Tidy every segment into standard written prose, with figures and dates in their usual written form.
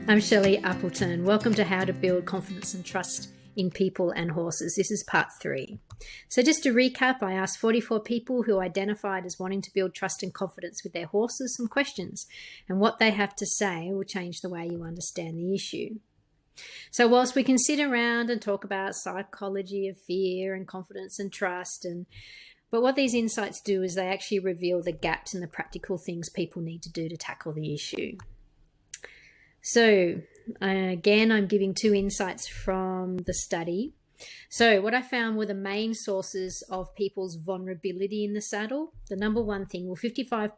I'm Shelley Appleton. Welcome to How to Build Confidence and Trust in People and Horses. This is part 3. So just to recap, I asked 44 people who identified as wanting to build trust and confidence with their horses some questions, and what they have to say will change the way you understand the issue. So whilst we can sit around and talk about psychology of fear and confidence and trust, but what these insights do is they actually reveal the gaps in the practical things people need to do to tackle the issue. So again, I'm giving 2 insights from the study. So what I found were the main sources of people's vulnerability in the saddle. The number one thing, 55%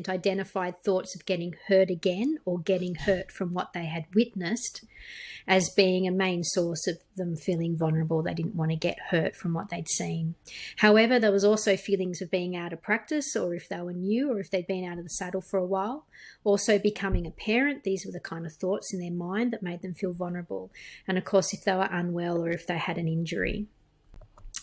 identified thoughts of getting hurt again or getting hurt from what they had witnessed as being a main source of them feeling vulnerable. They didn't want to get hurt from what they'd seen. However, there was also feelings of being out of practice, or if they were new, or if they'd been out of the saddle for a while. Also becoming a parent, these were the kind of thoughts in their mind that made them feel vulnerable. And of course, if they were unwell or if they had an injury.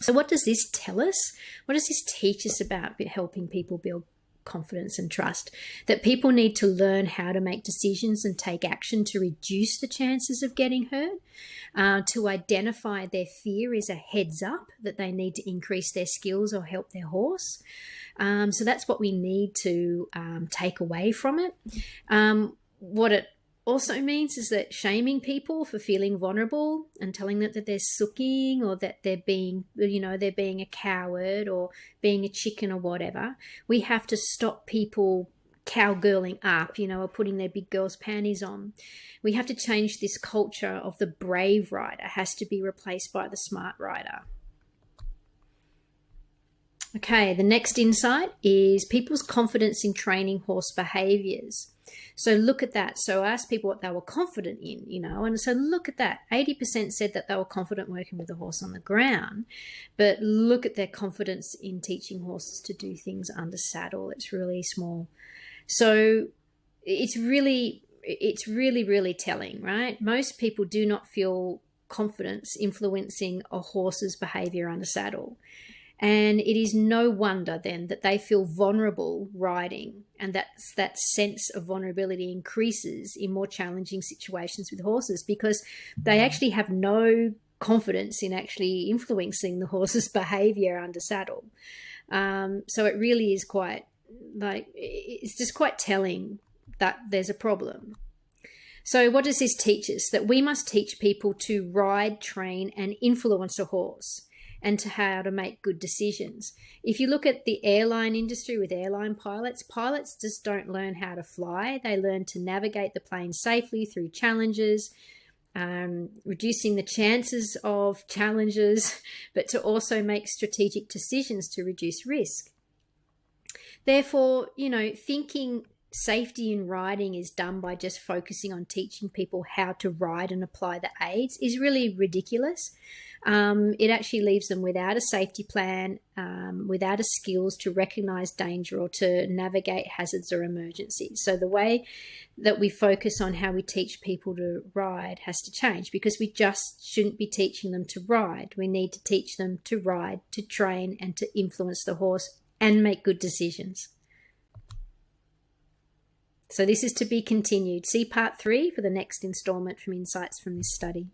So what does this tell us? What does this teach us about helping people build confidence and trust? That people need to learn how to make decisions and take action to reduce the chances of getting hurt, to identify their fear is a heads up that they need to increase their skills or help their horse. So that's what we need to take away from it. What it also means is that shaming people for feeling vulnerable and telling them that they're sooking or that they're being a coward or being a chicken or whatever. We have to stop people cowgirling up, or putting their big girl's panties on. We have to change this culture of the brave rider has to be replaced by the smart rider. Okay, the next insight is people's confidence in training horse behaviors. So look at that. So I asked people what they were confident in, and so look at that. 80% said that they were confident working with a horse on the ground, but look at their confidence in teaching horses to do things under saddle. It's really small. So it's really telling, right? Most people do not feel confidence influencing a horse's behavior under saddle. And it is no wonder then that they feel vulnerable riding, and that sense of vulnerability increases in more challenging situations with horses because they actually have no confidence in actually influencing the horse's behavior under saddle. So it really is it's just quite telling that there's a problem. So what does this teach us? That we must teach people to ride, train, and influence a horse, and to how to make good decisions. If you look at the airline industry with airline pilots just don't learn how to fly. They learn to navigate the plane safely through challenges, reducing the chances of challenges, but to also make strategic decisions to reduce risk. Therefore, thinking safety in riding is done by just focusing on teaching people how to ride and apply the aids is really ridiculous. It actually leaves them without a safety plan, without a skills to recognize danger or to navigate hazards or emergencies. So the way that we focus on how we teach people to ride has to change, because we just shouldn't be teaching them to ride. We need to teach them to ride, to train, and to influence the horse and make good decisions. So this is to be continued. See part 3 for the next installment from insights from this study.